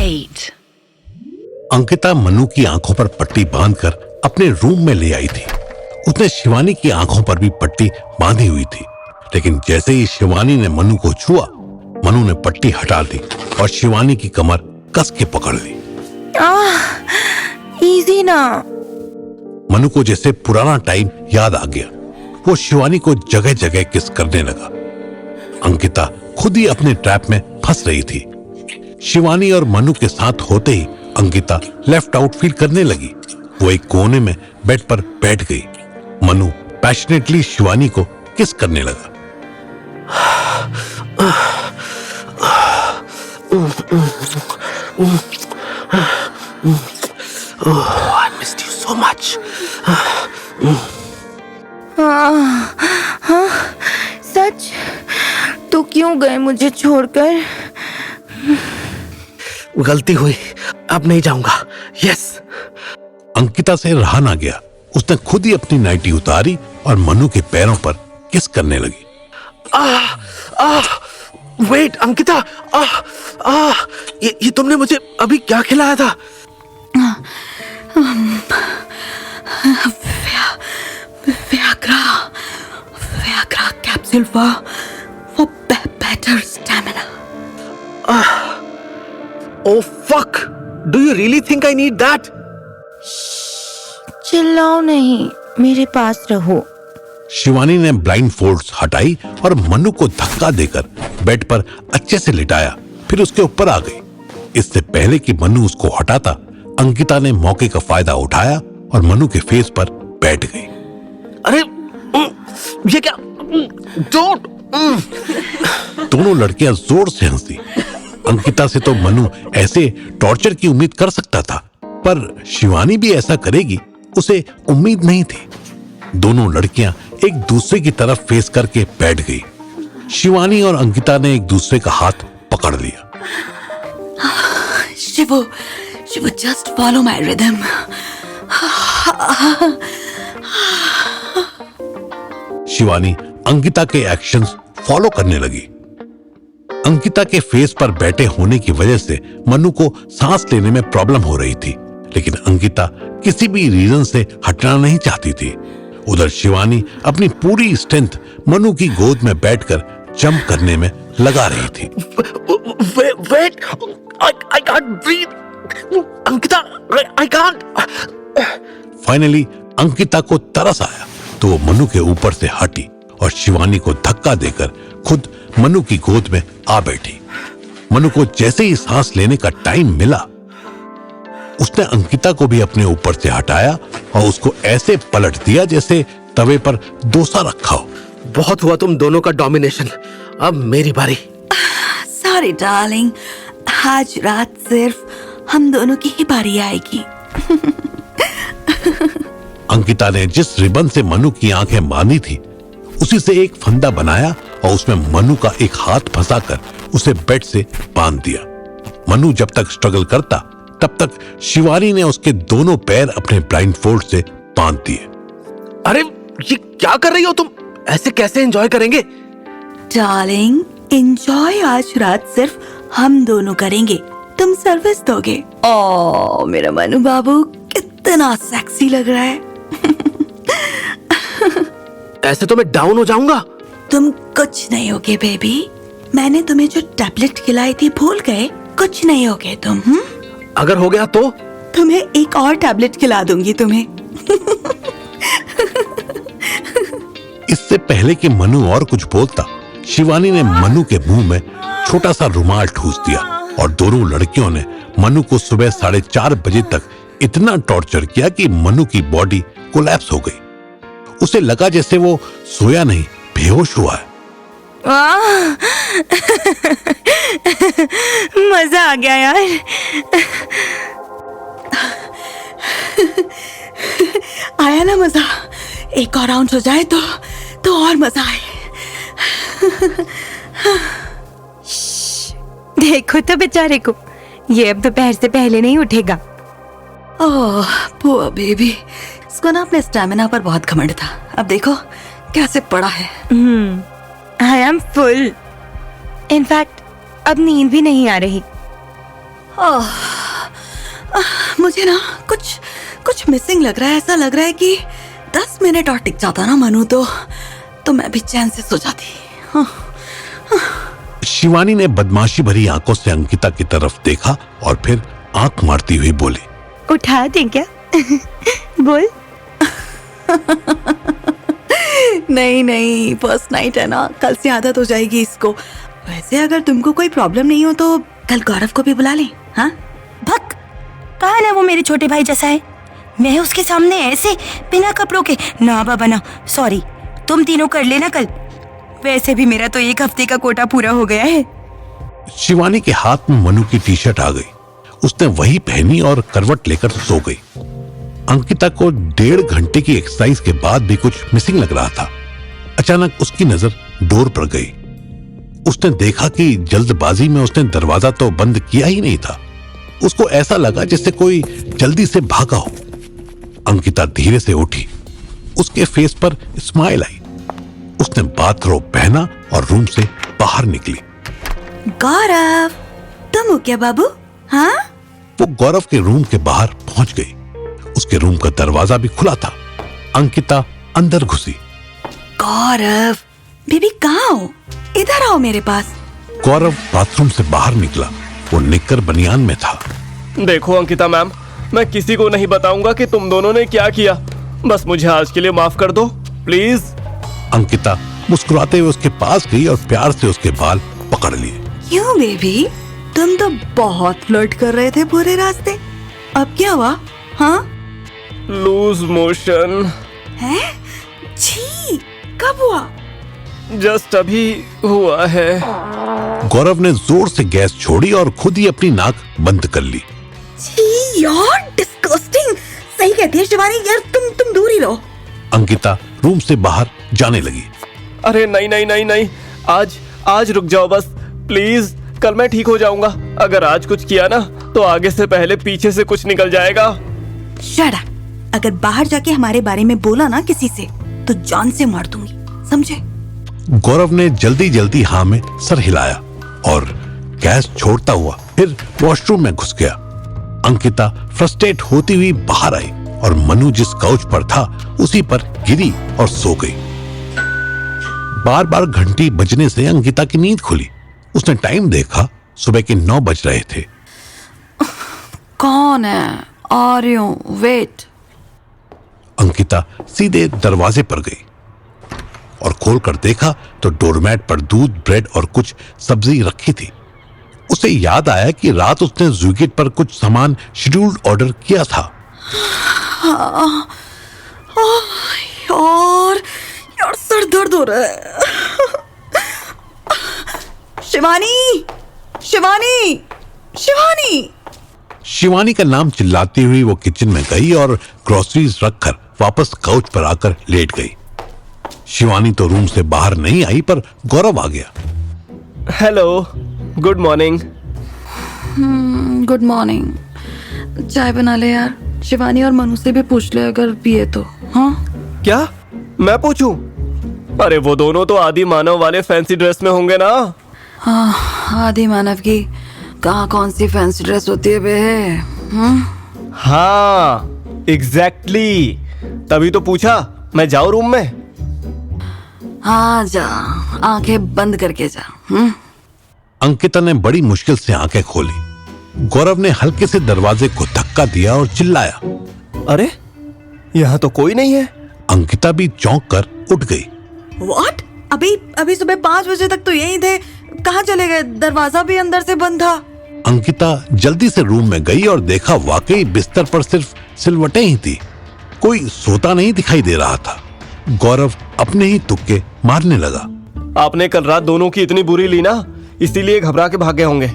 8. अंकिता मनु की आंखों पर पट्टी बांधकर अपने रूम में ले आई थी। उसने शिवानी की आंखों पर भी पट्टी बांधी हुई थी, लेकिन जैसे ही शिवानी ने मनु को छुआ, मनु ने पट्टी हटा दी और शिवानी की कमर कस के पकड़ ली। इजी ना। मनु को जैसे पुराना टाइम याद आ गया। वो शिवानी को जगह जगह किस करने लगा। अंकिता खुद ही अपने ट्रैप में फंस रही थी। शिवानी और मनु के साथ होते ही अंकिता लेफ्ट आउट फील करने लगी। वो एक कोने में बेड पर बैठ गई। मनु पैशनेटली शिवानी को किस करने लगा। I missed you so much. सच? तो क्यों गए मुझे छोड़कर? गलती हुई, अब नहीं जाऊंगा। यस। अंकिता से रहा ना गया। उसने खुद ही अपनी नाइटी उतारी और मनु के पैरों पर किस करने लगी। वेट अंकिता, ये तुमने मुझे अभी क्या खिलाया था? Viagra capsule for better stamina. Oh fuck! Do you really think I need that? चिल्लाओ नहीं, मेरे पास रहो। शिवानी ने ब्लाइंड फोल्ड्स हटाई और मनु को धक्का देकर बेड पर अच्छे से लिटाया, फिर उसके ऊपर आ गई। इससे पहले कि मनु उसको हटाता, अंकिता ने मौके का फायदा उठाया और मनु के फेस पर बैठ गई। अरे ये क्या? दोनों लड़कियां जोर से हंसी। अंकिता से तो मनु ऐसे टॉर्चर की उम्मीद कर सकता था, पर शिवानी भी ऐसा करेगी उसे उम्मीद नहीं थी। दोनों लड़कियां एक दूसरे की तरफ फेस करके बैठ गई। शिवानी और अंकिता ने एक दूसरे का हाथ पकड़ लिया। Shivu, just follow my rhythm. Shivani Ankita के एक्शंस फॉलो करने लगी। अंकिता के फेस पर बैठे होने की वजह से मनु को सांस लेने में प्रॉब्लम हो रही थी, लेकिन अंकिता किसी भी रीजन से हटना नहीं चाहती थी। उधर शिवानी अपनी पूरी स्ट्रेंथ मनु की गोद में बैठकर जंप करने में लगा रही थी। Wait, I can't breathe. Ankita, I can't. Finally Ankita को तरस आया तो वो मनु के ऊपर से हटी और शिवानी को धक्का देकर खुद मनु की गोद में आ बैठी। मनु को जैसे ही सांस लेने का टाइम मिला, उसने अंकिता को भी अपने ऊपर से हटाया और उसको ऐसे पलट दिया जैसे तवे पर डोसा रखा हो। बहुत हुआ तुम दोनों का डोमिनेशन, अब मेरी बारी। Sorry darling, आज रात सिर्फ हम दोनों की ही बारी आएगी। अंकिता ने जिस रिबन से मनु की आंखें बांधी थी, उसी से एक फंदा बनाया और उसमें मनु का एक हाथ फंसाकर उसे बेड से बांध दिया। मनु जब तक स्ट्रगल करता, तब तक शिवानी ने उसके दोनों पैर अपने ब्लाइंड फोल्ड से बांध दिए। अरे ये क्या कर रही हो तुम? ऐसे कैसे एंजॉय करेंगे? डार्लिंग, एंजॉय आज रात सिर्फ हम दोनों करेंगे, तुम सर्विस दोगे। ओ मेरा मनु बाबू कितना सेक्सी लग रहा है। ऐसे तो मैं डाउन हो जाऊंगा। तुम कुछ नहीं होगे बेबी, मैंने तुम्हें जो टैबलेट खिलाई थी भूल गए? कुछ नहीं होगे तुम। अगर हो गया तो? तुम्हें एक और टैबलेट खिला दूंगी तुम्हें। इससे पहले कि मनु और कुछ बोलता, शिवानी ने मनु के मुंह में छोटा सा रुमाल ठूस दिया और दोनों लड़कियों ने मनु को सुबह 4:30 बजे तक इतना टॉर्चर किया कि मनु की बॉडी कोलैप्स हो गई। उसे लगा जैसे वो सोया नहीं, बेहोश हुआ है। मजा आ गया यार। आया ना मजा? एक और राउंड हो जाए तो और मजा आए। देखो तो बेचारे को, ये अब दोपहर से पहले नहीं उठेगा। ओह पुअर बेबी, इसको ना अपने स्टैमिना पर बहुत घमंड था। अब देखो कैसे पड़ा है। I am full. इनफैक्ट अब नींद भी नहीं आ रही। मुझे ना कुछ कुछ मिसिंग लग रहा है। ऐसा लग रहा है कि 10 मिनट और टिक जाता ना मनु तो मैं भी चैन से सो जाती। शिवानी ने बदमाशी भरी आंखों से अंकिता की तरफ देखा और फिर आंख मारती हुई बोली, उठा दें क्या? बोल। नहीं, फर्स्ट नाइट है ना, कल से आदत हो जाएगी इसको। वैसे अगर तुमको कोई प्रॉब्लम नहीं हो तो कल गौरव को भी बुला लें। हाँ, भक, कहा ना वो मेरे छोटे भाई जैसा है। मैं उसके सामने ऐसे बिना कपड़ों के ना बाबा ना, सॉरी, तुम तीनों कर लेना कल। वैसे भी मेरा तो 1 हफ्ते का कोटा पूरा हो गया है। शिवानी के हाथ में मनु की टी शर्ट आ गई। उसने वही पहनी और करवट लेकर सो गई। अंकिता को 1.5 घंटे की एक्सरसाइज के बाद भी कुछ मिसिंग लग रहा था। अचानक उसकी नजर डोर पर गई। उसने देखा कि जल्दबाजी में उसने दरवाजा तो बंद किया ही नहीं था। उसको ऐसा लगा जैसे कोई जल्दी से भागा हो। अंकिता धीरे से उठी। उसके फेस पर स्माइल आई। उसने बाथरोब पहना और रूम से बाहर निकली। गौरव, तुम हो क्या बाबू? हाँ, वो गौरव के रूम के बाहर पहुंच गई। उसके रूम का दरवाजा भी खुला था। अंकिता अंदर घुसी। गौरव बेबी कहाँ हो? इधर आओ मेरे पास। गौरव बाथरूम से बाहर निकला। वो निक्कर बनियान में था। देखो अंकिता मैम, मैं किसी को नहीं बताऊंगा कि तुम दोनों ने क्या किया। बस मुझे आज के लिए माफ कर दो प्लीज। अंकिता मुस्कुराते हुए उसके पास गई और प्यार से उसके बाल पकड़ लिए। क्यों बेबी, तुम तो बहुत फ्लर्ट कर रहे थे पूरे रास्ते। अब क्या हुआ? हाँ, लूज मोशन। है? छी, कब हुआ? जस्ट अभी हुआ है। गौरव ने जोर से गैस छोड़ी और खुद ही अपनी नाक बंद कर ली। छी यार, डिस्गस्टिंग। सही कहती है शिवानी, यार तुम दूर ही रहो। अंकिता रूम से बाहर जाने लगी। अरे नहीं, आज रुक जाओ बस प्लीज। कल मैं ठीक हो जाऊंगा। अगर आज कुछ किया ना तो आगे से पहले पीछे से कुछ निकल जाएगा। Shut up. अगर बाहर जाके हमारे बारे में बोला ना किसी से तो जान से मार दूंगी, समझे? गौरव ने जल्दी जल्दी हाँ में सर हिलाया और गैस छोड़ता हुआ फिर वॉशरूम में घुस गया। अंकिता फ्रस्ट्रेट होती हुई बाहर आई और मनु जिस काउच पर था उसी पर गिरी और सो गई। बार बार घंटी बजने से अंकिता की नींद खुली। उसने टाइम देखा, सुबह के 9 बज रहे थे। कौन है? आ रही हूँ, वेट। अंकिता सीधे दरवाजे पर गई और खोलकर देखा तो डोरमैट पर दूध, ब्रेड और कुछ सब्जी रखी थी। उसे याद आया कि रात उसने स्विगी पर कुछ सामान शेड्यूल्ड ऑर्डर किया था। यार सर दर्द हो रहा है। शिवानी, शिवानी, शिवानी। शिवानी का नाम चिल्लाती हुई वो किचन में गई और ग्रोसरीज रखकर वापस काउच पर आकर लेट गई। शिवानी तो रूम से बाहर नहीं आई पर गौरव आ गया। Hello, good morning. Good morning. चाय बना ले यार। शिवानी और मनु से भी पूछ ले अगर पिए तो। हाँ, क्या मैं पूछूं? अरे वो दोनों तो आदि मानव वाले फैंसी ड्रेस में होंगे ना। हाँ, आदि मानव की कहाँ कौन सी फैंसी ड्रेस होती है बे? हाँ एग्जैक्टली, तभी तो पूछा। मैं जाऊं रूम में? हाँ जा, आंखें बंद करके जा। अंकिता ने बड़ी मुश्किल से आंखें खोली। गौरव ने हल्के से दरवाजे को धक्का दिया और चिल्लाया, अरे यहाँ तो कोई नहीं है। अंकिता भी चौंक कर उठ गई। What? अभी सुबह 5 बजे तक तो यहीं थे, कहाँ चले गए? दरवाजा भी अंदर से बंद था। अंकिता जल्दी से रूम में गई और देखा वाकई बिस्तर पर सिर्फ सिलवटें ही थी। कोई सोता नहीं दिखाई दे रहा था। गौरव अपने ही तुक्के मारने लगा। आपने कल रात दोनों की इतनी बुरी ली ना, इसीलिए घबरा के भागे होंगे।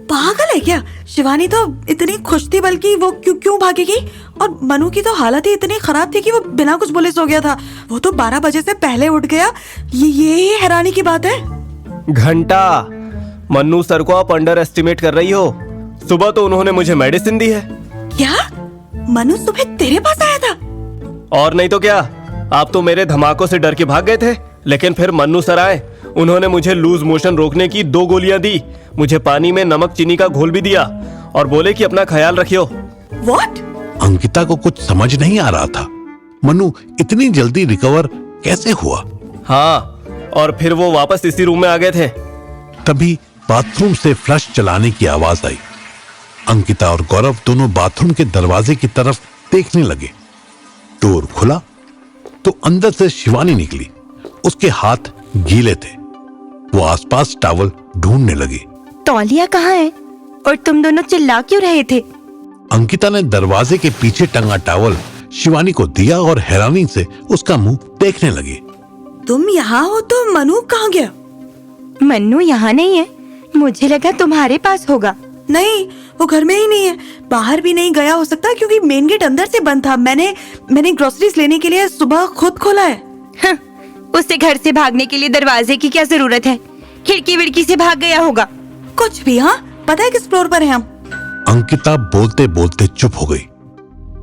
पागल है क्या? शिवानी तो इतनी खुश थी, बल्कि वो क्यों भागेगी? और मनु की तो हालत ही इतनी खराब थी कि वो बिना कुछ बोले सो गया था। वो तो 12 बजे से पहले उठ गया। ये हैरानी की बात है। घंटा, मन्नू सर को आप अंडर एस्टिमेट कर रही हो। सुबह तो उन्होंने मुझे मेडिसिन दी है। क्या? मनु सुबह तेरे पास आया था? और नहीं तो क्या, आप तो मेरे धमाकों से डर के भाग गए थे, लेकिन फिर मन्नू सर आए। उन्होंने मुझे लूज मोशन रोकने की 2 गोलियां दी, मुझे पानी में नमक चीनी का घोल भी दिया और बोले कि अपना ख्याल रखियो। व्हाट? अंकिता को कुछ समझ नहीं आ रहा था, मनु इतनी जल्दी रिकवर कैसे हुआ। हाँ, और फिर वो वापस इसी रूम में आ गए थे। तभी बाथरूम से फ्लश चलाने की आवाज आई। अंकिता और गौरव दोनों बाथरूम के दरवाजे की तरफ देखने लगे। डोर खुला तो अंदर से शिवानी निकली। उसके हाथ गीले थे। वो आसपास टॉवल ढूंढने लगी। तौलिया कहाँ है और तुम दोनों चिल्ला क्यों रहे थे? अंकिता ने दरवाजे के पीछे टंगा टॉवल शिवानी को दिया और हैरानी से उसका मुंह देखने लगी। तुम यहाँ हो तो मनु कहाँ गया? मन्नू यहाँ नहीं है, मुझे लगा तुम्हारे पास होगा। नहीं, वो घर में ही नहीं है। बाहर भी नहीं गया हो सकता क्योंकि मेन गेट अंदर से बंद था। मैंने ग्रोसरीज लेने के लिए सुबह खुद खोला है। हाँ, उससे घर से भागने के लिए दरवाजे की क्या जरूरत है? खिड़की विड़की से भाग गया होगा। कुछ भी। हाँ, पता है किस फ्लोर पर है हम? अंकिता बोलते बोलते चुप हो गई।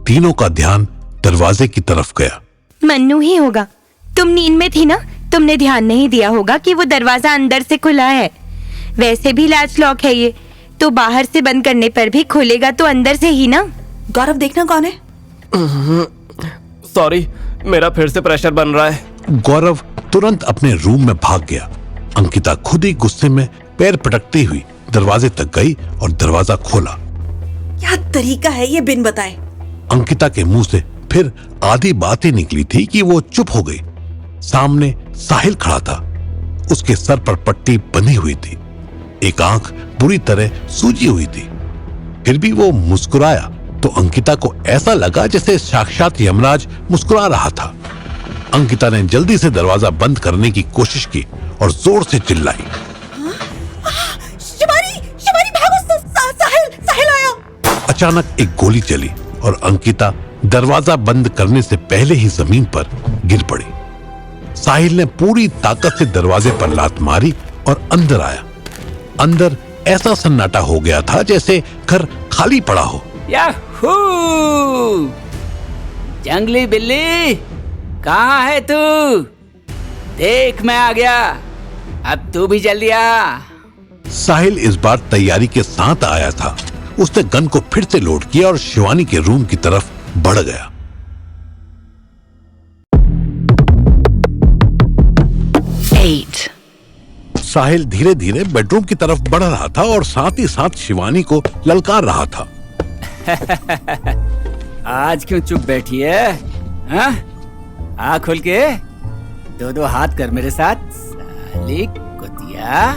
तीनों का ध्यान दरवाजे की तरफ गया। मन्नू ही होगा। तुम नींद में थी ना, तुमने ध्यान नहीं दिया होगा कि वो दरवाजा अंदर से खुला है। वैसे भी लैच लॉक है ये, तो बाहर से बंद करने पर भी खुलेगा तो अंदर से ही ना। गौरव, देखना कौन है। सॉरी, मेरा फिर से प्रेशर बन रहा है। गौरव तुरंत अपने रूम में भाग गया। अंकिता खुद ही गुस्से में पैर पटकती हुई दरवाजे तक गई और दरवाजा खोला। क्या तरीका है ये बिन बताए। अंकिता के मुंह से फिर आधी बातें निकली थी कि वो चुप हो गई। सामने साहिल खड़ा था। उसके सर पर पट्टी बंधी हुई थी। एक आंख बुरी तरह सूजी हुई थी। फिर भी वो मुस्कुराया तो अंकिता को ऐसा लगा जैसे साक्षात यमराज मुस्कुरा रहा था। अंकिता ने जल्दी से दरवाजा बंद करने की कोशिश की और जोर से चिल्लाई। शिवानी भागो, साहिल आया। अचानक एक गोली चली और अंकिता दरवाजा बंद करने से पहले ही जमीन पर गिर पड़ी। साहिल ने पूरी ताकत से दरवाजे पर लात मारी और अंदर आया। अंदर ऐसा सन्नाटा हो गया था जैसे घर खाली पड़ा हो। याहू! जंगली बिल्ली, कहाँ है तू? देख, मैं आ गया। अब तू भी जल्दी आ। साहिल इस बार तैयारी के साथ आया था। उसने गन को फिर से लोड किया और शिवानी के रूम की तरफ बढ़ गया। साहिल धीरे धीरे बेडरूम की तरफ बढ़ रहा था और साथ ही साथ शिवानी को ललकार रहा था। आज क्यों चुप बैठी है? हाँ? आ खोल के दो हाथ कर मेरे साथ, साली कुतिया।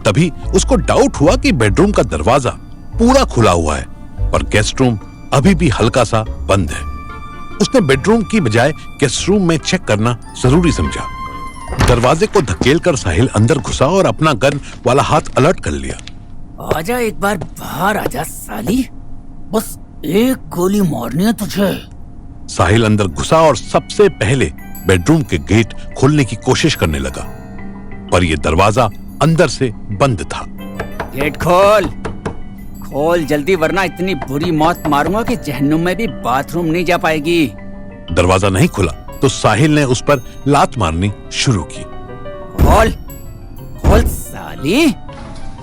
तभी उसको डाउट हुआ कि बेडरूम का दरवाजा पूरा खुला हुआ है पर गेस्ट रूम अभी भी हल्का सा बंद है। उसने बेडरूम की बजाय गेस्ट रूम में चेक करना जरूरी समझा। दरवाजे को धकेलकर साहिल अंदर घुसा और अपना गन वाला हाथ अलर्ट कर लिया। आजा, एक बार बाहर आजा साली, बस एक गोली मारनी है तुझे। साहिल अंदर घुसा और सबसे पहले बेडरूम के गेट खोलने की कोशिश करने लगा पर यह दरवाजा अंदर से बंद था। गेट खोल, खोल जल्दी, वरना इतनी बुरी मौत मारूंगा कि जहन्नुम में भी बाथरूम नहीं जा पाएगी। दरवाजा नहीं खुला तो साहिल ने उस पर लात मारनी शुरू की। खोल, खोल साली।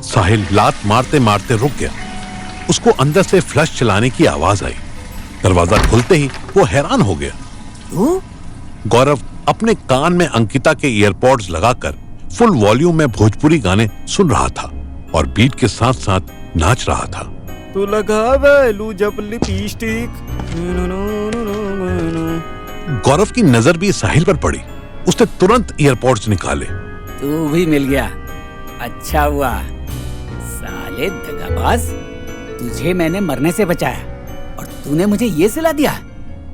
साहिल लात मारते मारते रुक गया। उसको अंदर से फ्लश चलाने की आवाज आई। दरवाजा खुलते ही वो हैरान हो गया। तू? गौरव अपने कान में अंकिता के ईयरपॉड्स लगाकर फुल वॉल्यूम में भोजपुरी गाने सुन रहा था और बीट के साथ साथ नाच रहा था। तू लगा लू जब लिपस्टिक। गौरव की नजर भी साहिल पर पड़ी। उसने तुरंत ईयरपॉड्स निकाले। तू भी मिल गया, अच्छा हुआ। साले दगाबाज, तुझे मैंने मरने से बचाया और तूने मुझे ये सिला दिया।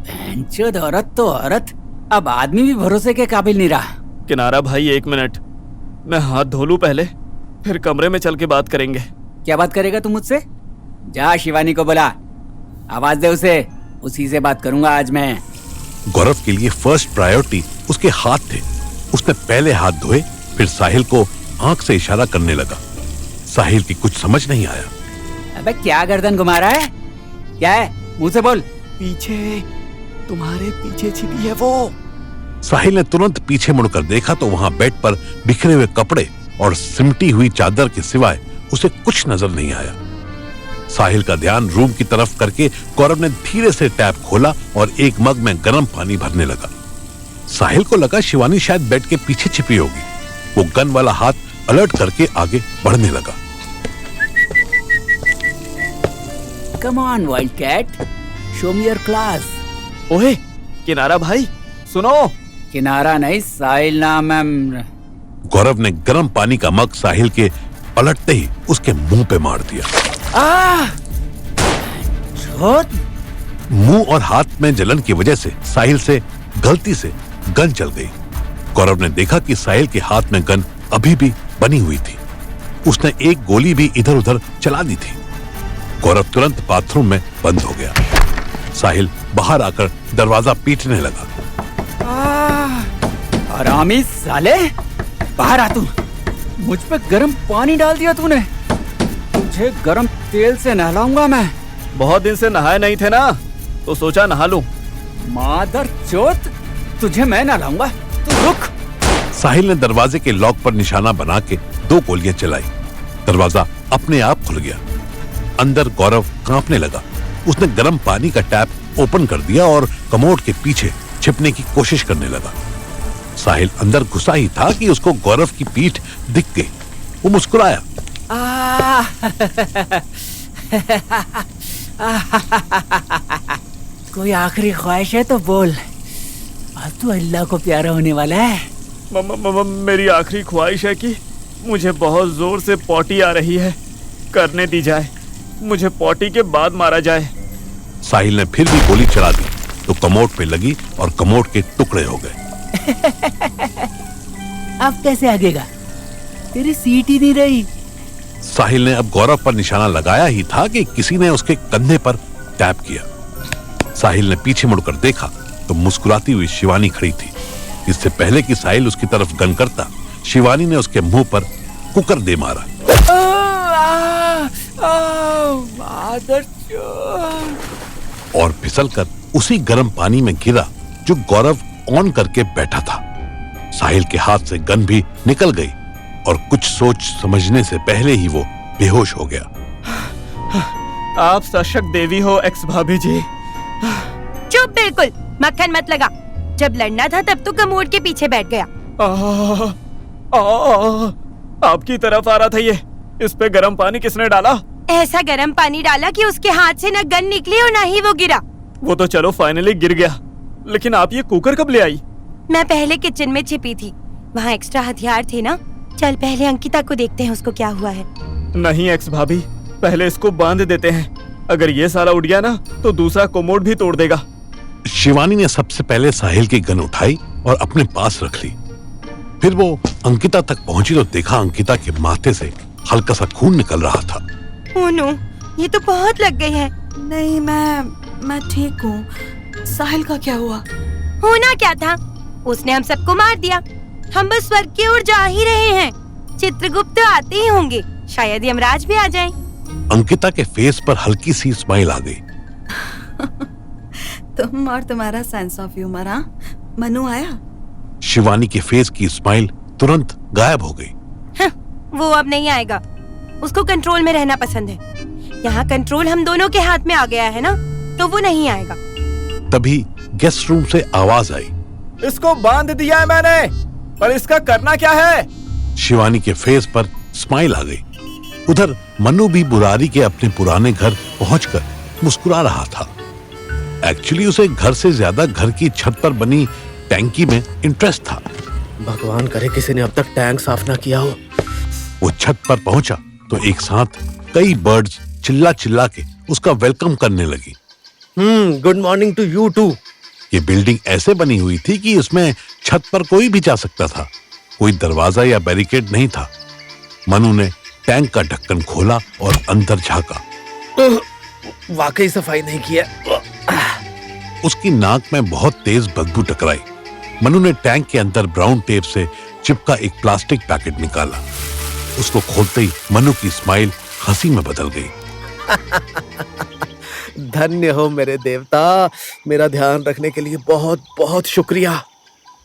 भैंचोद औरत तो औरत, अब आदमी भी भरोसे के काबिल नहीं रहा। किनारा भाई, 1 मिनट, मैं हाथ धो लूं पहले, फिर कमरे में चल के बात करेंगे। क्या बात करेगा तू मुझसे? जा शिवानी को बुला, आवाज दे उसे, उसी से बात करूंगा आज मैं। गौरव के लिए फर्स्ट प्रायोरिटी उसके हाथ थे। उसने पहले हाथ धोए, फिर साहिल को आंख से इशारा करने लगा। साहिल की कुछ समझ नहीं आया। अबे क्या गर्दन घुमा रहा है? क्या है? मुंह से बोल। पीछे, तुम्हारे पीछे छिपी है वो। साहिल ने तुरंत पीछे मुड़कर देखा तो वहां बेड पर बिखरे हुए कपड़े और सिमटी हुई चादर के सिवाय उसे कुछ नजर नहीं आया। साहिल का ध्यान रूम की तरफ करके गौरव ने धीरे से टैप खोला और एक मग में गर्म पानी भरने लगा। साहिल को लगा शिवानी शायद बेड के पीछे छिपी होगी। वो गन वाला हाथ अलर्ट करके आगे बढ़ने लगा। Come on wild cat, show me your class. ओए किनारा भाई सुनो। किनारा नहीं, साहिल नाम है। गौरव ने गर्म पानी का मग साहिल के पलटते ही उसके मुंह पे मार दिया। मुंह और हाथ में जलन की वजह से साहिल से गलती से गन चल गई। गौरव ने देखा कि साहिल के हाथ में गन अभी भी बनी हुई थी। उसने एक गोली भी इधर उधर चला दी थी। गौरव तुरंत बाथरूम में बंद हो गया। साहिल बाहर आकर दरवाजा पीटने लगा। हरामी साले, बाहर आ तू। मुझ पे गर्म पानी डाल दिया तूने। तुझे गर्म तेल से नहलाऊंगा मैं। बहुत दिन से नहाए नहीं थे ना, तो सोचा नहा लूं। मादर चोत, तुझे मैं नहलाऊंगा। तू रुक। साहिल ने दरवाजे के लॉक पर निशाना बना के 2 गोलियां चलाई। दरवाजा अपने आप खुल गया। अंदर गौरव कांपने लगा। उसने गर्म पानी का टैप ओपन कर दिया और कमोड के पीछे छिपने की कोशिश करने लगा। साहिल अंदर घुसा ही था कि उसको गौरव की पीठ दिख गई। वो मुस्कुराया। कोई आखिरी ख्वाहिश है तो बोल। अब तू अल्लाह को प्यारा होने वाला है। मेरी आखिरी ख्वाहिश है कि मुझे बहुत जोर से पॉटी आ रही है, करने दी जाए। मुझे पॉटी के बाद मारा जाए। साहिल ने फिर भी गोली चला दी तो कमोड पे लगी और कमोड के टुकड़े हो गए। अब कैसे आगेगा? तेरी सीट ही नहीं रही। साहिल ने अब गौरव पर निशाना लगाया ही था कि किसी ने उसके कंधे पर टैप किया। साहिल ने पीछे मुड़कर देखा तो मुस्कुराती हुई शिवानी खड़ी थी। इससे पहले कि साहिल उसकी तरफ गन करता, शिवानी ने उसके मुंह पर कुकर दे मारा। और फिसलकर उसी गर्म पानी में गिरा जो गौरव ऑन करके बैठा था। साहिल के हाथ से गन भी निकल गई और कुछ सोच समझने से पहले ही वो बेहोश हो गया। आप सशक्त देवी हो एक्स भाभी जी। चुप, बिल्कुल मक्खन मत लगा। जब लड़ना था तब तो कमोड के पीछे बैठ गया। आपकी तरफ आ रहा था ये। इस पे गर्म पानी किसने डाला? ऐसा गर्म पानी डाला कि उसके हाथ से न गन निकली और न ही वो गिरा। वो तो चलो फाइनली गिर गया, लेकिन आप ये कुकर कब ले आई? मैं पहले किचन में छिपी थी, वहाँ एक्स्ट्रा हथियार थे ना। चल पहले अंकिता को देखते हैं उसको क्या हुआ है। नहीं एक्स भाभी, पहले इसको बांध देते हैं। अगर ये सारा उड़ गया ना तो दूसरा कोमोड भी तोड़ देगा। शिवानी ने सबसे पहले साहिल की गन उठाई और अपने पास रख ली। फिर वो अंकिता तक पहुंची तो देखा अंकिता के माथे से हल्का सा खून निकल रहा था। ओह नो, ये तो बहुत लग गई है। नहीं, मैं ठीक हूँ। साहिल का क्या हुआ? होना क्या था, उसने हम सबको मार दिया। हम बस स्वर्ग की ओर जा ही रहे हैं। चित्रगुप्त आते ही होंगे, शायद यमराज भी आ जाएं। अंकिता के फेस पर हल्की सी स्माइल आ गई। तुम और तुम्हारा सेंस ऑफ ह्यूमर। हाँ, मनु आया? शिवानी के फेस की स्माइल तुरंत गायब हो गई। वो अब नहीं आएगा। उसको कंट्रोल में रहना पसंद है। यहाँ कंट्रोल हम दोनों के हाथ में आ गया है ना, तो वो नहीं आएगा। तभी गेस्ट रूम से आवाज आई। इसको बांध दिया है मैंने, पर इसका करना क्या है? शिवानी के फेस पर स्माइल आ गई। उधर मनु भी बुरारी के अपने पुराने घर पहुंचकर मुस्कुरा रहा था। एक्चुअली उसे घर से ज्यादा घर की छत पर बनी टैंकी में इंटरेस्ट था। भगवान करे किसी ने अब तक टैंक साफ ना किया हो। वो छत पर पहुंचा तो एक साथ कई बर्ड्स चिल्ला चिल्ला के उसका वेलकम करने लगी। Good morning to you too. ये बिल्डिंग ऐसे बनी हुई थी कि इसमें छत पर कोई भी जा सकता था। कोई दरवाजा या बैरिकेड नहीं था। मनु ने टैंक का ढक्कन खोला और अंदर झांका। वाकई सफाई नहीं किया। उसकी नाक में बहुत तेज बदबू टकराई। मनु ने टैंक के अंदर ब्राउन टेप से चिपका एक प्लास्टिक पैकेट निकाला। उसको खोलते ही मनु की स्माइल हंसी में बदल गई। धन्य हो मेरे देवता, मेरा ध्यान रखने के लिए बहुत बहुत शुक्रिया।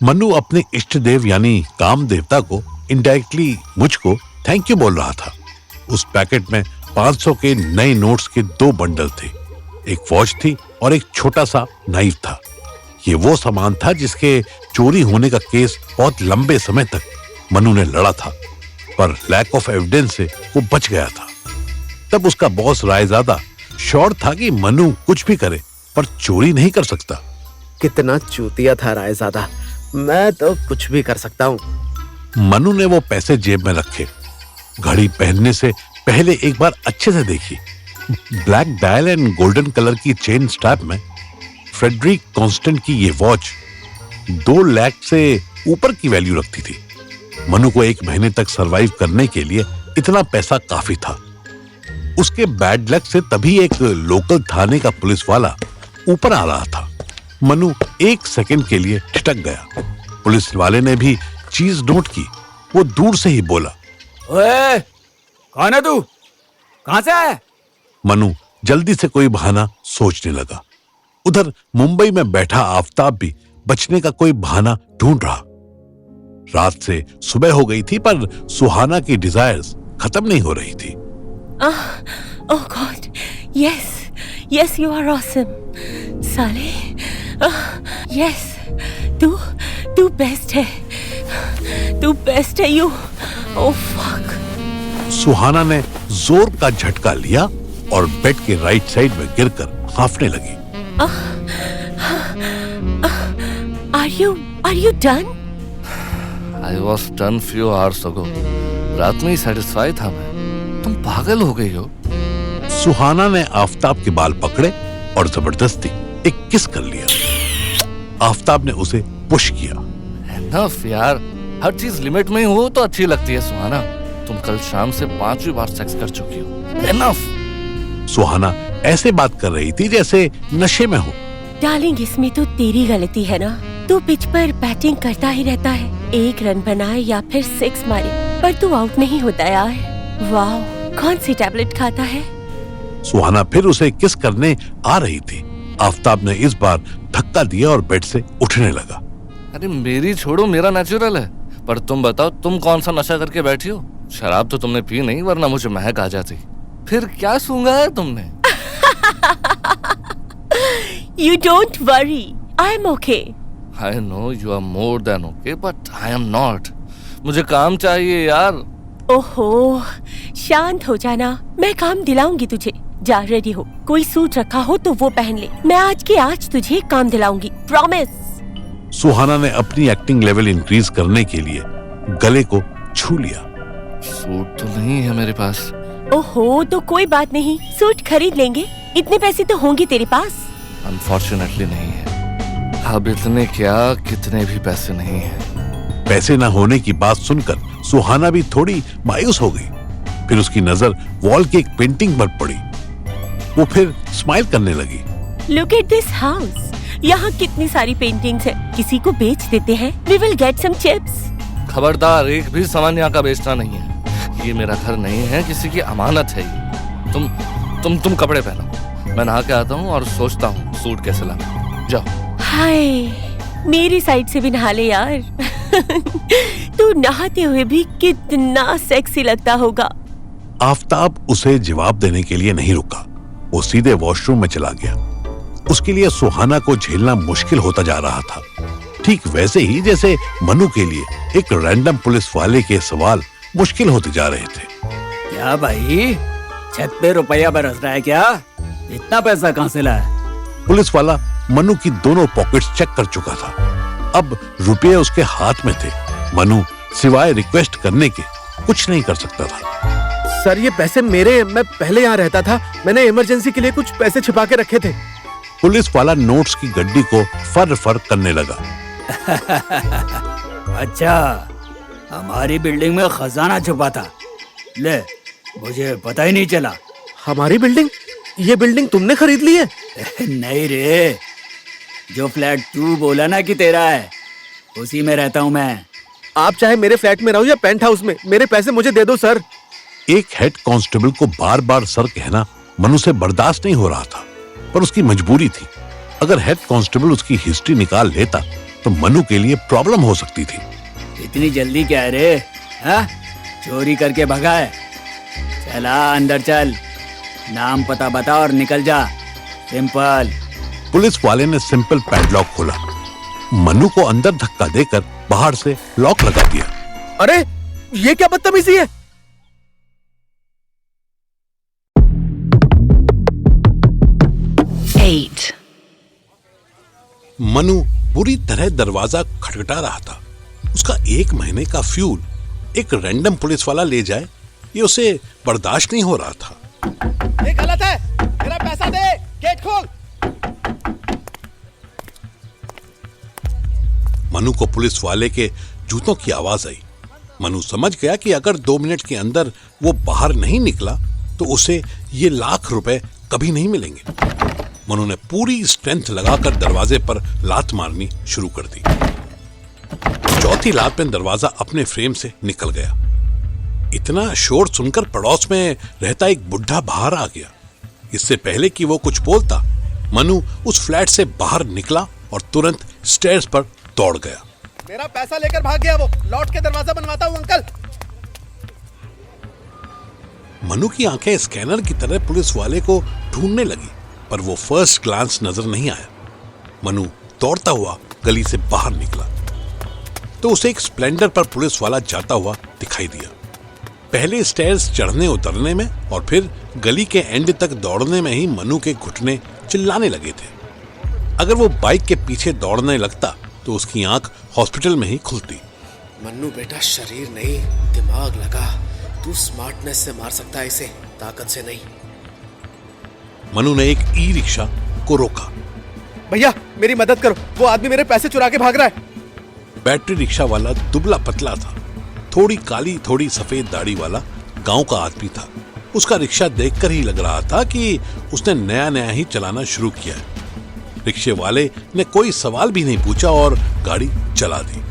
मनु अपने इष्ट देव यानी काम देवता को इनडायरेक्टली मुझको थैंक यू बोल रहा था। उस पैकेट में 500 के नए नोट्स के 2 बंडल थे, एक वॉच थी और एक छोटा सा नाइफ था। ये वो सामान था जिसके चोरी होने का केस बहुत लंबे समय तक मनु ने लड़ा था, पर लैक ऑफ एविडेंस से वो बच गया था। तब उसका बॉस रायजादा श्योर था कि मनु कुछ भी करे पर चोरी नहीं कर सकता। कितना चूतिया था रायजादा, मैं तो कुछ भी कर सकता हूँ। मनु ने वो पैसे जेब में रखे, घड़ी पहनने से पहले एक बार अच्छे से देखी। Black dial and golden colour की चेन स्ट्रैप में फ्रेडरिक कॉन्स्टेंट की ये वॉच 2 लाख से ऊपर की वैल्यू रखती थी। मनु को 1 महीने तक सरवाइव करने के लिए इतना पैसा काफी था। उसके बैड लक से तभी एक लोकल थाने का पुलिस वाला ऊपर आ रहा था। मनु 1 सेकंड के लिए ठिठक गया। पुलिस वाले ने भी चीज नोट की। वो दूर से ही बोला, ओए, कौन है तू? कहां से आया? मनु जल्दी से कोई बहाना सोचने लगा। उधर मुंबई में बैठा आफताब भी बचने का कोई बहाना ढूंढ रहा। रात से सुबह हो गई थी पर सुहाना की डिजायर्स खत्म नहीं हो रही थी। Oh God, yes, you are awesome, साले, yes, तू बेस्ट है, you, oh fuck। सुहाना ने जोर का झटका लिया और बेड के राइट साइड में गिरकर हांफने लगी। Are you done? I was done few hours ago. रात में ही सेटिस्फाई था मैं। तुम पागल हो गई हो। सुहाना ने आफताब के बाल पकड़े और जबरदस्ती एक किस कर लिया। आफताब ने उसे पुश किया। Enough यार, हर चीज लिमिट में ही हो तो अच्छी लगती है सुहाना। तुम कल शाम से 5वीं बार सेक्स कर चुकी हो। Enough। सुहाना ऐसे बात कर रही थी जैसे नशे में हो। डार्लिंग, इसमें तो तेरी गलती है ना। तू पिच पर बैटिंग करता ही रहता है, 1 रन बनाए या फिर 6 मारे, पर तू आउट नहीं होता यार। वाह, कौन सी टैबलेट खाता है? सुहाना फिर उसे किस करने आ रही थी। आफताब ने इस बार धक्का दिया और बेड से उठने लगा। अरे मेरी छोड़ो, मेरा नेचुरल है। पर तुम बताओ, तुम कौन सा नशा करके बैठी हो? शराब तो तुमने पी नहीं, वरना मुझे महक आ जाती। फिर क्या सूंघा है तुमने? You don't worry, I'm okay. I know you are more than okay, but I am not. मुझे काम चाहिए यार। ओहो, शांत हो जाना, मैं काम दिलाऊंगी तुझे। जा, रेडी हो। कोई सूट रखा हो तो वो पहन ले। मैं आज के आज तुझे काम दिलाऊंगी, प्रॉमिस। सुहाना ने अपनी एक्टिंग लेवल इंक्रीज करने के लिए गले को छू लिया। सूट तो नहीं है मेरे पास। ओहो, तो कोई बात नहीं, सूट खरीद लेंगे। इतने पैसे तो होंगे तेरे पास। अनफॉर्चुनेटली नहीं है। अब इतने क्या, कितने भी पैसे नहीं है। पैसे न होने की बात सुनकर सुहाना भी थोड़ी मायूस हो गई। फिर उसकी नजर वॉल की एक पेंटिंग पर पड़ी। वो फिर स्माइल करने लगी। लुक एट दिस हाउस, यहाँ कितनी सारी पेंटिंग्स है। किसी को बेच देते हैं, we will get some chips. खबरदार, एक भी सामान यहाँ का बेचना नहीं है। ये मेरा घर नहीं है, किसी की अमानत है ये। तुम कपड़े पहनो, मैं नहा के आता हूँ और सोचता हूँ सूट कैसे लाऊं। जाओ। हाय, मेरी साइड से भी नहा ले यार। तू नहाते हुए भी कितना सेक्सी लगता होगा। आफताब उसे जवाब देने के लिए नहीं रुका। वो सीधे वॉशरूम में चला गया। उसके लिए सुहाना को झेलना मुश्किल होता जा रहा था, ठीक वैसे ही जैसे मनु के लिए एक रैंडम पुलिस वाले के सवाल मुश्किल होते जा रहे थे। क्या भाई, छत पे रुपया बरस रहा है क्या? इतना पैसा कहाँ से लाया? पुलिस वाला मनु की दोनों पॉकेट्स चेक कर चुका था। अब रुपये उसके हाथ में थे। मनु सिवाय रिक्वेस्ट करने के कुछ नहीं कर सकता था। सर, ये पैसे मेरे, मैं पहले यहाँ रहता था। मैंने इमरजेंसी के लिए कुछ पैसे छिपा के रखे थे। पुलिस वाला नोट्स की गड्डी को फर फर करने लगा। अच्छा, हमारी बिल्डिंग में खजाना छुपा था। ले, मुझे पता ही नहीं चला। हमारी बिल्डिंग? ये बिल्डिंग तुमने खरीद ली है? नहीं रे, जो फ्लैट तू बोला ना कि तेरा है, उसी में रहता हूँ मैं। आप चाहे मेरे फ्लैट में रहो या पेंट हाउस में, मेरे पैसे मुझे दे दो सर। एक हेड कांस्टेबल को बार बार सर कहना मनु से बर्दाश्त नहीं हो रहा था, पर उसकी मजबूरी थी। अगर हेड कांस्टेबल उसकी हिस्ट्री निकाल लेता तो मनु के लिए प्रॉब्लम हो सकती थी। इतनी जल्दी क्या है रे? हाँ? चोरी करके भगा है? चला अंदर चल, नाम पता बता और निकल जा। सिंपल। पुलिस वाले ने सिंपल पैडलॉक खोला। मनु को अंदर धक्का देकर बाहर से लॉक लगा दिया। अरे ये क्या बदतमीजी है? मनु बुरी तरह दरवाजा खटखटा रहा था। उसका 1 महीने का फ्यूल एक रैंडम पुलिस वाला ले जाए, ये उसे बर्दाश्त नहीं हो रहा था। ये गलत है, मेरा पैसा दे, गेट खोल। मनु को पुलिस वाले के जूतों की आवाज आई। मनु समझ गया कि अगर 2 मिनट के अंदर वो बाहर नहीं निकला तो उसे ये लाख रुपए कभी नहीं मिलेंगे। मनु ने पूरी स्ट्रेंथ लगाकर दरवाजे पर लात मारनी शुरू कर दी। चौथी लात में दरवाजा अपने फ्रेम से निकल गया। इतना शोर सुनकर पड़ोस में रहता एक बुढ़ा बाहर आ गया। इससे पहले कि वो कुछ बोलता, मनु उस फ्लैट से बाहर निकला और तुरंत स्टेयर्स पर दौड़ गया। मेरा पैसा लेकर भाग गया वो। लौट के दरवाजा बनवाता हूँ अंकल। मनु की आंखें स्कैनर की तरह पुलिस वाले को ढूंढने लगी, पर वो फर्स्ट ग्लांस नजर नहीं आया। मनु दौड़ता हुआ गली से बाहर निकला तो उसे एक स्प्लेंडर पर पुलिस वाला जाता हुआ दिखाई दिया। पहले स्टेयर्स चढ़ने उतरने में और फिर गली के एंड तक दौड़ने में ही मनु के घुटने चिल्लाने लगे थे। अगर वो बाइक के पीछे दौड़ने लगता तो उसकी आंख हॉस्पिटल में ही खुलती। मन्नू बेटा, शरीर नहीं दिमाग लगा। तू स्मार्टनेस से मार सकता है इसे, ताकत से नहीं। मनु ने एक ई रिक्शा को रोका। भैया मेरी मदद करो, वो आदमी मेरे पैसे चुरा के भाग रहा है। बैटरी रिक्शा वाला दुबला पतला था, थोड़ी काली थोड़ी सफेद दाढ़ी वाला गांव का आदमी था। उसका रिक्शा देखकर ही लग रहा था कि उसने नया नया ही चलाना शुरू किया है। रिक्शे वाले ने कोई सवाल भी नहीं पूछा और गाड़ी चला दी।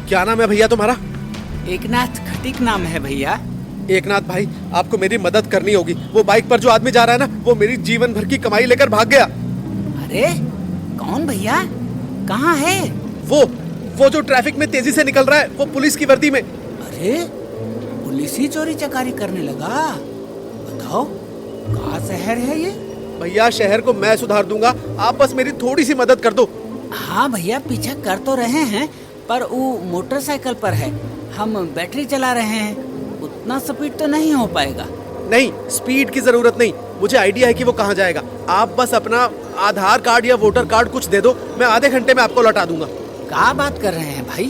क्या नाम है भैया तुम्हारा? एकनाथ खटीक नाम है भैया। एकनाथ भाई, आपको मेरी मदद करनी होगी। वो बाइक पर जो आदमी जा रहा है ना, वो मेरी जीवन भर की कमाई लेकर भाग गया। अरे कौन भैया? कहाँ है वो जो ट्रैफिक में तेजी से निकल रहा है, वो पुलिस की वर्दी में। अरे पुलिस ही चोरी चकारी करने लगा। बताओ कहाँ शहर है ये? भैया शहर को मैं सुधार दूंगा, आप बस मेरी थोड़ी सी मदद कर दो। हाँ भैया, पीछा कर तो रहे हैं, पर वो मोटरसाइकिल पर है, हम बैटरी चला रहे हैं, उतना स्पीड तो नहीं हो पाएगा। नहीं, स्पीड की जरूरत नहीं, मुझे आइडिया है कि वो कहाँ जाएगा। आप बस अपना आधार कार्ड या वोटर कार्ड कुछ दे दो, मैं आधे घंटे में आपको लौटा दूंगा। क्या बात कर रहे हैं भाई?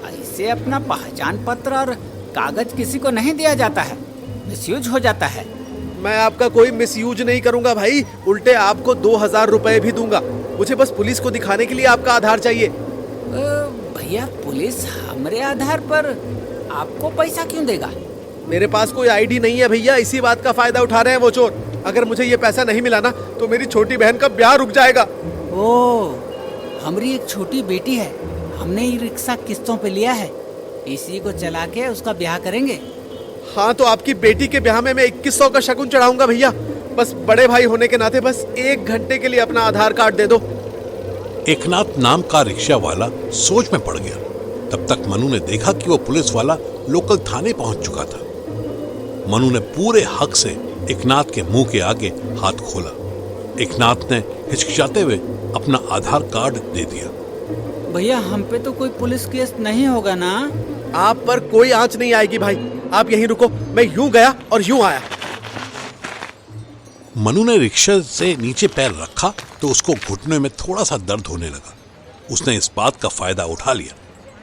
ऐसे अपना पहचान पत्र और कागज किसी को नहीं दिया जाता है, मिसयूज हो जाता है। मैं आपका कोई मिसयूज नहीं करूंगा भाई, उल्टे आपको 2000 रुपए भी दूंगा। मुझे बस पुलिस को दिखाने के लिए आपका आधार चाहिए। भैया पुलिस हमारे आधार पर आपको पैसा क्यों देगा? मेरे पास कोई आईडी नहीं है भैया, इसी बात का फायदा उठा रहे हैं वो चोर। अगर मुझे ये पैसा नहीं मिला ना तो मेरी छोटी बहन का ब्याह रुक जाएगा। ओ, हमारी एक छोटी बेटी है, हमने ये रिक्शा किस्तों पे लिया है, इसी को चला के उसका ब्याह करेंगे। हाँ तो आपकी बेटी के ब्याह में मैं 2100 का शगुन चढ़ाऊंगा भैया। बस बड़े भाई होने के नाते बस 1 घंटे के लिए अपना आधार कार्ड दे दो। एकनाथ नाम का रिक्शा वाला सोच में पड़ गया। तब तक मनु ने देखा कि वो पुलिस वाला लोकल थाने पहुंच चुका था। मनु ने पूरे हक से एकनाथ के मुंह के आगे हाथ खोला। एकनाथ ने हिचकिचाते हुए अपना आधार कार्ड दे दिया। भैया हम पे तो कोई पुलिस केस नहीं होगा ना? आप पर कोई आंच नहीं आएगी भाई, आप यहीं रुको, मैं यूं गया और यूं आया। मनु ने रिक्शा से नीचे पैर रखा तो उसको घुटने में थोड़ा सा दर्द होने लगा। उसने इस बात का फायदा उठा लिया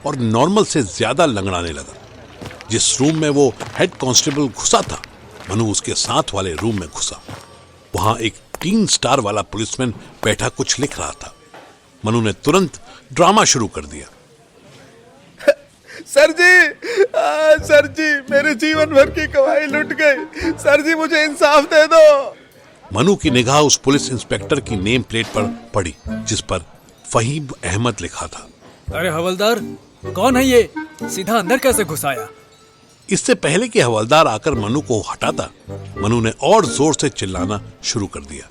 और नॉर्मल से ज्यादा लंगड़ाने लगा। जिस रूम में वो हेड कांस्टेबल घुसा था, मनु उसके साथ वाले रूम में घुसा। वहां एक 3 स्टार वाला पुलिसमैन बैठा कुछ लिख रहा था। मनु ने तुरंत ड्रामा शुरू कर दिया। सर जी मेरे जीवन भर की कमाई लुट गई। सर जी मुझे इंसाफ दे दो। मनु की निगाह उस पुलिस इंस्पेक्टर की नेम प्लेट पर पड़ी जिस पर फहीम अहमद लिखा था। अरे हवलदार, कौन है ये? सीधा अंदर कैसे घुसाया? इससे पहले कि हवलदार आकर मनु को हटाता, मनु ने और जोर से चिल्लाना शुरू कर दिया।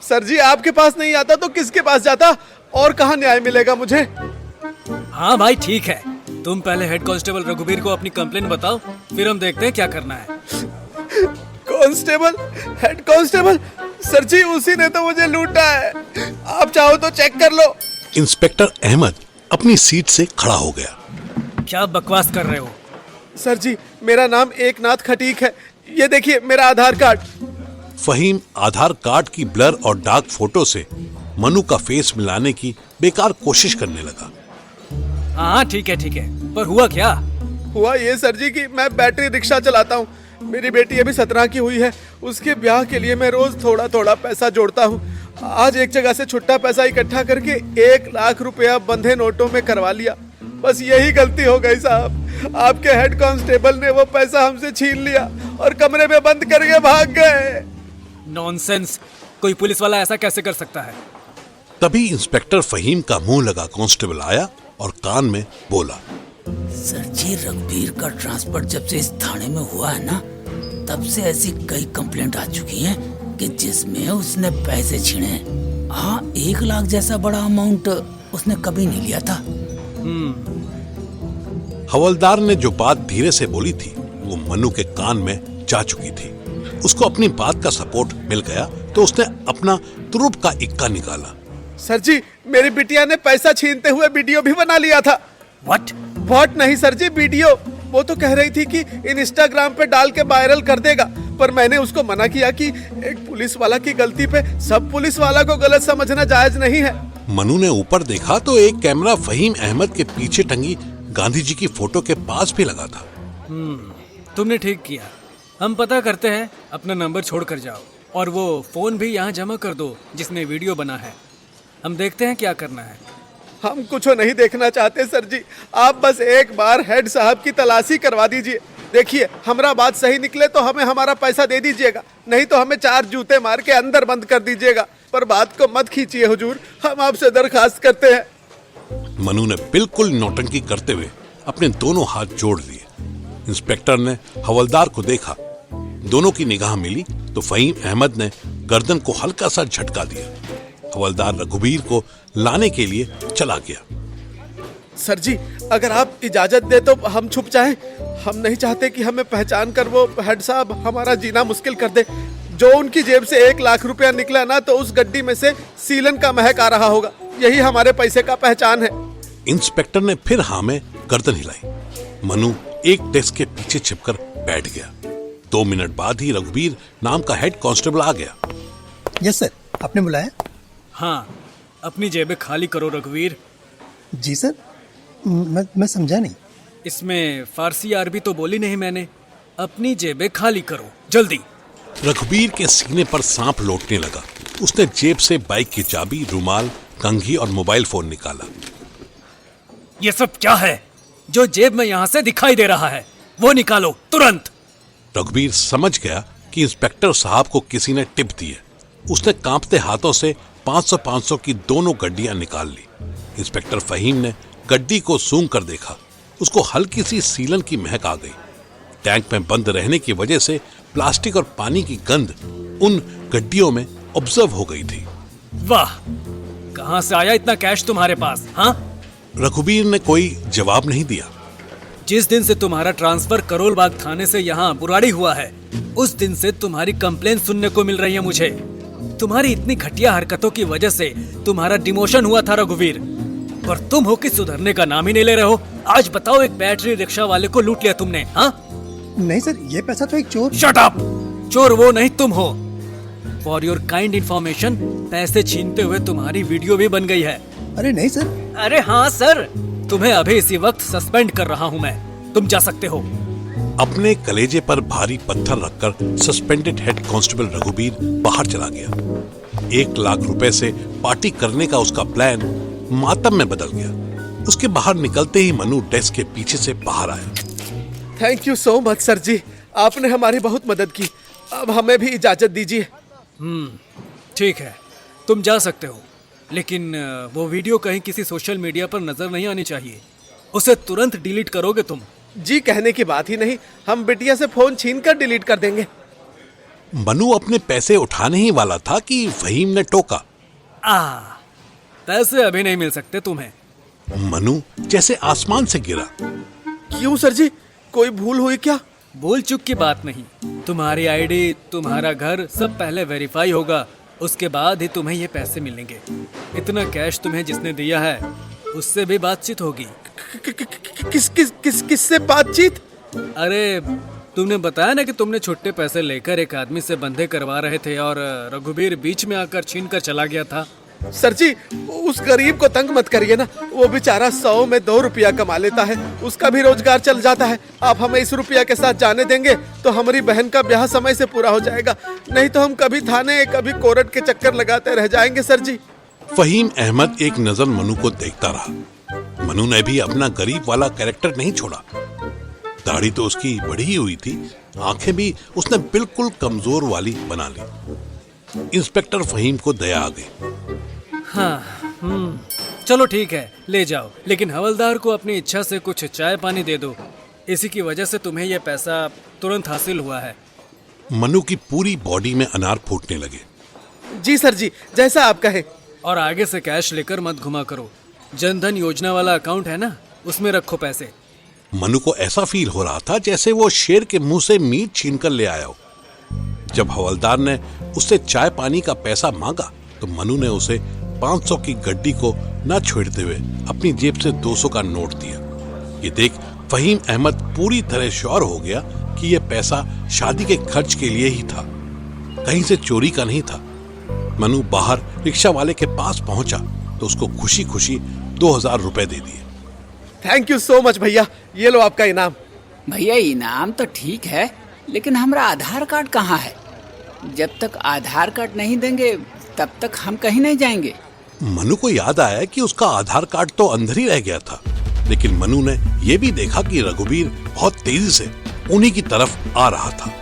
सर जी आपके पास नहीं आता तो किसके पास जाता? और कहाँ न्याय मिलेगा मुझे? हाँ भाई ठीक है, तुम पहले हेड कांस्टेबल रघुवीर को अपनी कंप्लेंट बताओ, फिर हम देखते हैं क्या करना है। कांस्टेबल, हेड कांस्टेबल, सर जी उसी ने तो मुझे लूटा है। आप चाहो तो चेक कर लो। इंस्पेक्टर अहमद अपनी सीट से खड़ा हो गया। क्या बकवास कर रहे हो? सर जी मेरा नाम एकनाथ खटीक है, ये देखिए मेरा आधार कार्ड। फहीम आधार कार्ड की ब्लर और डार्क फोटो से मनु का फेस मिलाने की बेकार कोशिश करने लगा। हाँ ठीक है, पर हुआ क्या? हुआ ये सर जी कि मैं बैटरी रिक्शा चलाता हूँ। मेरी बेटी अभी 17 की हुई है, उसके ब्याह के लिए मैं रोज थोड़ा थोड़ा पैसा जोड़ता हूँ। आज एक जगह से छुट्टा पैसा इकट्ठा करके 1 लाख रुपया बंधे नोटों में करवा लिया। बस यही गलती हो गई साहब। आपके हेड कांस्टेबल ने वो पैसा हमसे छीन लिया और कमरे में बंद करके भाग गए। नॉनसेंस, कोई पुलिस वाला ऐसा कैसे कर सकता है? तभी इंस्पेक्टर फहीम का मुंह लगा कांस्टेबल आया और कान में बोला, सर जी रघुवीर का ट्रांसफर जब से इस थाने में हुआ है ना, तब से ऐसी कई कंप्लेंट आ चुकी हैं कि जिसमें उसने पैसे छीने। हाँ, 1 लाख जैसा बड़ा अमाउंट उसने कभी नहीं लिया था। हवलदार ने जो बात धीरे से बोली थी वो मनु के कान में जा चुकी थी। उसको अपनी बात का सपोर्ट मिल गया तो उसने अपना तुरुप का इक्का निकाला। सर जी मेरी बिटिया ने पैसा छीनते हुए वीडियो भी बना लिया था। व्हाट नहीं सर जी, वीडियो। वो तो कह रही थी कि इंस्टाग्राम पे डाल के वायरल कर देगा, पर मैंने उसको मना किया कि एक पुलिस वाला की गलती पे सब पुलिस वाला को गलत समझना जायज नहीं है। मनु ने ऊपर देखा तो एक कैमरा फहीम अहमद के पीछे टंगी गांधी जी की फोटो के पास भी लगा था। तुमने ठीक किया। हम पता करते हैं, अपना नंबर छोड़ कर जाओ और वो फोन भी यहाँ जमा कर दो जिसमें वीडियो बना है। हम देखते हैं क्या करना है। हम कुछ नहीं देखना चाहते सर जी, आप बस एक बार हेड साहब की तलाशी करवा दीजिए। देखिए हमारा बात सही निकले तो हमें हमारा पैसा दे दीजिएगा, नहीं तो हमें 4 जूते मार के अंदर बंद कर दीजिएगा। पर बात को मत खींचिए हुजूर, हम आपसे दरखास्त करते हैं। मनु ने बिल्कुल नौटंकी करते हुए अपने दोनों हाथ जोड़ लिए। इंस्पेक्टर ने हवलदार को देखा, दोनों की निगाह मिली तो फहीम अहमद ने गर्दन को हल्का सा झटका दिया। हवलदार रघुवीर को लाने के लिए चला गया। सर जी अगर आप इजाजत दे तो हम छुप जाएं। हम नहीं चाहते कि हमें पहचान कर वो हेड साहब हमारा जीना मुश्किल कर दे। जो उनकी जेब से 1 लाख रुपया निकला ना, तो उस गड्डी में से सीलन का महक आ रहा होगा। यही हमारे पैसे का पहचान है। इंस्पेक्टर ने फिर हाँ में गर्दन हिलाई। मनु एक डेस्क के पीछे छिपकर बैठ गया। 2 मिनट बाद ही रघुवीर नाम का हेड कांस्टेबल आ गया। यस सर, आपने बुलाया? हाँ, अपनी जेबें खाली करो रघुवीर। जी सर, मैं समझा नहीं। इसमें फारसी अरबी तो बोली नहीं मैंने। अपनी जेबें खाली करो जल्दी। रघुवीर के सीने पर सांप लौटने लगा। उसने जेब से बाइक की चाबी, रुमाल, कंघी और मोबाइल फोन निकाला। ये सब क्या है जो जेब में यहाँ से दिखाई दे रहा है? वो निकालो तुरंत। रघुवीर समझ गया कि इंस्पेक्टर साहब को किसी ने टिप दी है। उसने कांपते हाथों से 500-500 की दोनों गड्डियां निकाल ली। इंस्पेक्टर फहीम ने गड्डी को सूंघ कर देखा। उसको हल्की सी सीलन की महक आ गई। टैंक में बंद रहने की वजह से प्लास्टिक और पानी की गंध उन गड्डियों में ऑब्जर्व हो गई थी। वाह, कहां से आया इतना कैश तुम्हारे पास? हाँ, रघुवीर ने कोई जवाब नहीं दिया। जिस दिन से तुम्हारा ट्रांसफर करोल बाग थाने से यहाँ बुराड़ी हुआ है, उस दिन से तुम्हारी कंप्लेंट सुनने को मिल रही है मुझे। तुम्हारी इतनी घटिया हरकतों की वजह से तुम्हारा डिमोशन हुआ था रघुवीर, पर तुम हो कि सुधरने का नाम ही नहीं ले रहे हो। आज बताओ, एक बैटरी रिक्शा वाले को लूट लिया तुमने। हाँ नहीं सर, ये पैसा तो एक चोर। Shut up! चोर वो नहीं, तुम हो। फॉर योर काइंड इंफॉर्मेशन, पैसे छीनते हुए तुम्हारी वीडियो भी बन गई है। अरे नहीं सर। अरे हाँ सर, तुम्हें अभी इसी वक्त सस्पेंड कर रहा हूँ मैं। तुम जा सकते हो। अपने कलेजे पर भारी पत्थर रखकर सस्पेंडेड हेड कांस्टेबल रघुवीर बाहर चला गया। 1 लाख रुपए से पार्टी करने का उसका प्लान मातम में बदल गया। उसके बाहर निकलते ही मनु डेस्क के पीछे से बाहर आया। Thank you so much sir जी, आपने हमारी बहुत मदद की। अब हमें भी इजाजत दीजिए। ठीक है, तुम जा सकते हो, लेकिन वो वीडियो कहीं किसी सोशल मीडिया पर नजर नहीं आनी चाहिए। उसे तुरंत डिलीट करोगे तुम? जी कहने की बात ही नहीं, हम बिटिया से फोन छीन कर डिलीट कर देंगे। मनु अपने पैसे उठाने ही वाला था कि फहीम ने टोका। पैसे अभी नहीं मिल सकते तुम्हें। मनु जैसे आसमान से गिरा। क्यों सर जी, कोई भूल हुई क्या? बोल चुक की बात नहीं। तुम्हारी आईडी, तुम्हारा घर सब पहले वेरीफाई होगा, उसके बाद ही तुम्हें ये पैसे मिलेंगे। इतना कैश तुम्हें जिसने दिया है उससे भी बातचीत होगी। किससे बातचीत? अरे तुमने बताया ना कि तुमने छुट्टे पैसे लेकर एक आदमी से बंधे करवा रहे थे और रघुबीर बीच में आकर छीन कर चला गया था। सर जी, उस गरीब को तंग मत करिए ना, वो बेचारा 100 में 2 रुपया कमा लेता है, उसका भी रोजगार चल जाता है। आप हमें इस रुपया के साथ जाने देंगे तो हमारी बहन का ब्याह समय से पूरा हो जाएगा, नहीं तो हम कभी थाने कभी कोर्ट के चक्कर लगाते रह जाएंगे सर जी। फहीम अहमद एक नजर मनु को देखता रहा। मनु ने भी अपना गरीब वाला कैरेक्टर नहीं छोड़ा। दाढ़ी तो उसकी बढ़ी ही हुई थी, आंखें भी उसने बिल्कुल कमजोर वाली बना ली। इंस्पेक्टर फहीम को दया आ गई। हाँ, चलो ठीक है, ले जाओ, लेकिन हवलदार को अपनी इच्छा से कुछ चाय पानी दे दो। इसी की वजह से तुम्हें यह पैसा तुरंत हासिल हुआ है। मनु की पूरी बॉडी में अनार फूटने लगे। जी सर जी, जैसा आप कहें। और आगे से कैश लेकर मत घुमा करो। जनधन योजना वाला अकाउंट है ना, उसमें रखो पैसे। मनु को ऐसा फील हो रहा था जैसे वो शेर के मुंह से मीट छीनकर ले आया हो। जब हवलदार ने उससे चाय पानी का पैसा मांगा तो मनु ने उसे 500 की गड्डी को न छोड़ते हुए अपनी जेब से 200 का नोट दिया। ये देख फहीम अहमद पूरी तरह श्योर हो गया कि यह पैसा शादी के खर्च के लिए ही था, कहीं से चोरी का नहीं था। मनु बाहर रिक्शा वाले के पास पहुंचा तो उसको खुशी खुशी 2000 रुपए दे दिए। थैंक यू सो मच भैया, ये लो आपका इनाम। भैया इनाम तो ठीक है, लेकिन हमारा आधार कार्ड कहाँ है? जब तक आधार कार्ड नहीं देंगे तब तक हम कहीं नहीं जाएंगे। मनु को याद आया कि उसका आधार कार्ड तो अंदर ही रह गया था, लेकिन मनु ने यह भी देखा कि रघुबीर बहुत तेजी से उन्हीं की तरफ आ रहा था।